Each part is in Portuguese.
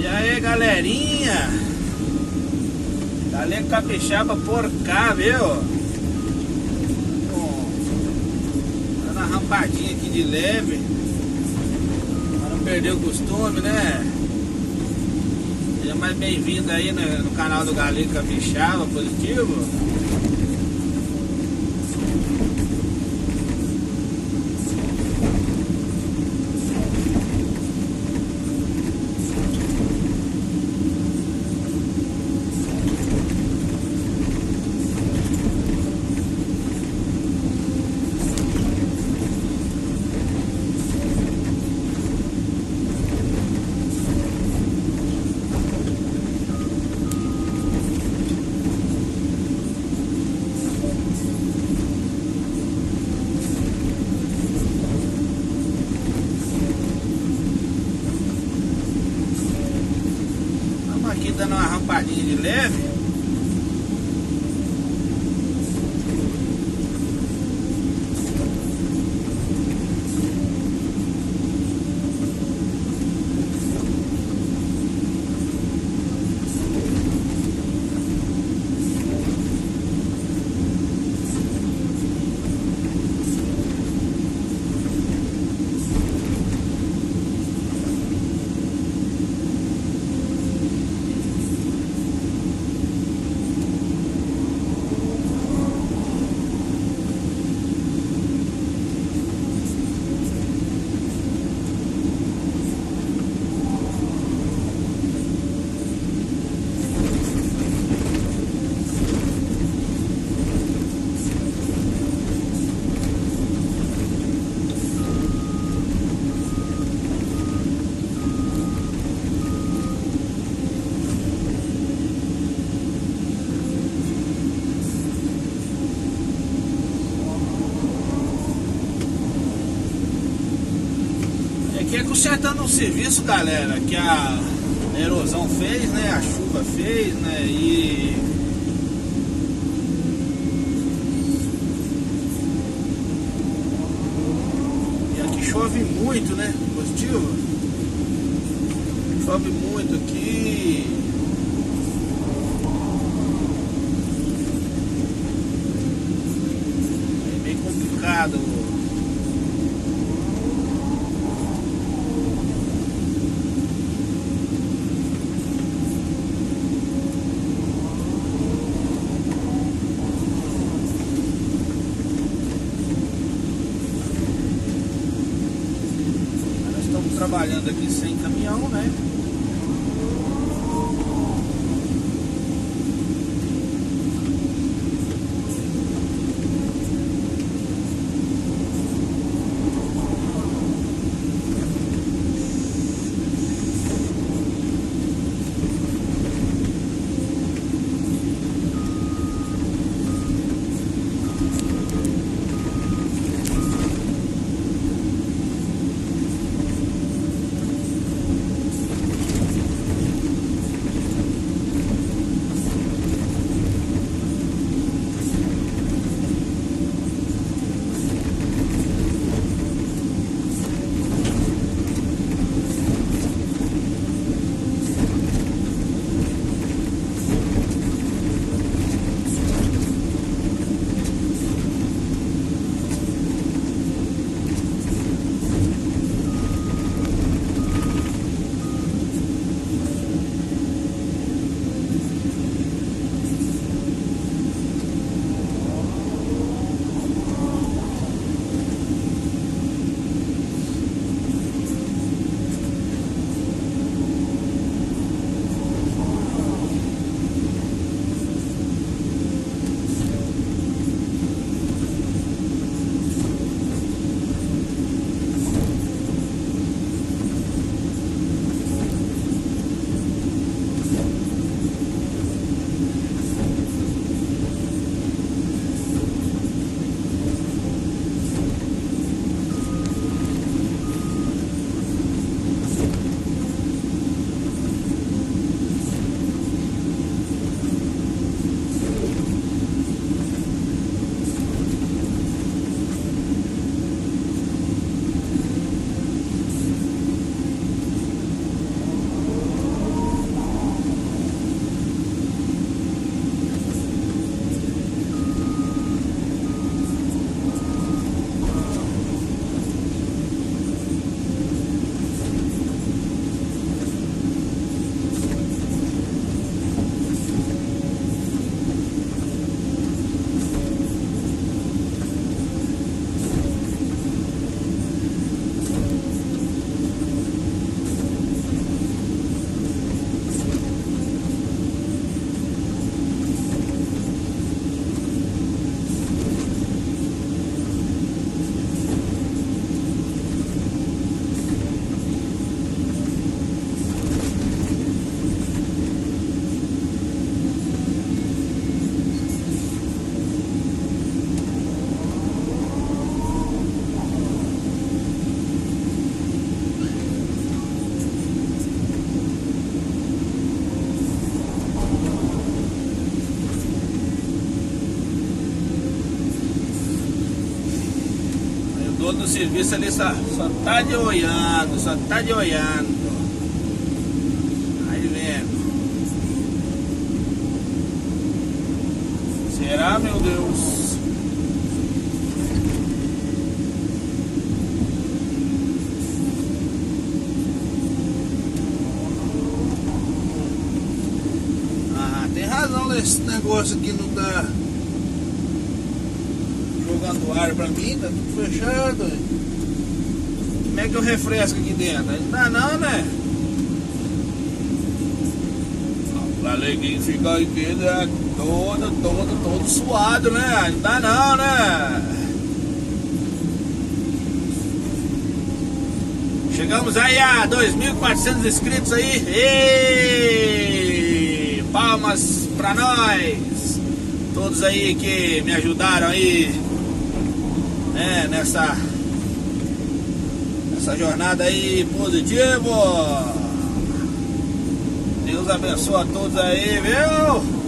E aí, galerinha, galera capixaba por cá, viu? Tá na rampadinha aqui de leve, pra não perder o costume, né? Seja mais bem-vindo aí no canal do Galego Capixaba Positivo. Aqui dando uma rampadinha de leve. Aqui é consertando um serviço, galera, que a erosão fez, né? A chuva fez, né? E aqui chove muito, né? Positivo. Chove muito aqui. É bem complicado. Trabalhando aqui sem caminhão, né? no serviço ali só tá de olhando, só tá de olhando. Aí vendo. Será, meu Deus? Ah, tem razão nesse negócio aqui, não tá jogando ar pra mim, tá tudo fechado. Como é que eu refresco aqui dentro? Não dá não, né? Pra Leguinho ficar aqui, né? Todo suado, né? Não dá não, né? Chegamos aí a 2.400 inscritos aí. Ei! Palmas pra nós! Todos aí que me ajudaram aí, né? Nessa jornada aí positiva. Deus abençoe a todos aí, viu?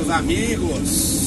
meus amigos.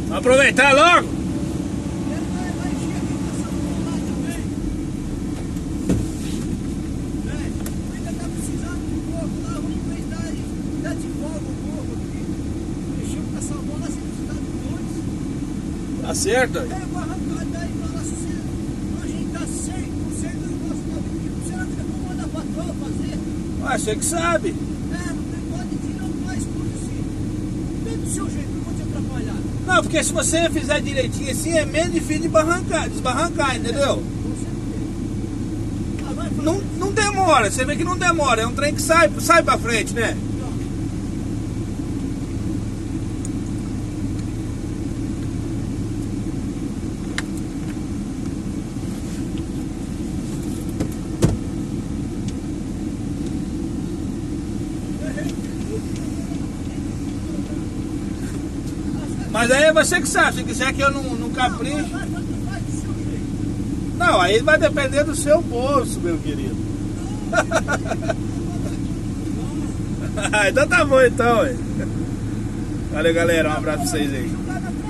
Aproveitar logo. Tá certo? Ah, você que sabe. Não, porque se você fizer direitinho assim, é menos difícil de desbarrancar, entendeu? Não demora, você vê que não demora, é um trem que sai pra frente, né? Mas aí é você que sabe, se quiser que eu não capricho. Não, aí vai depender do seu bolso, meu querido. Então tá bom então, ué. Valeu, galera, um abraço pra vocês aí.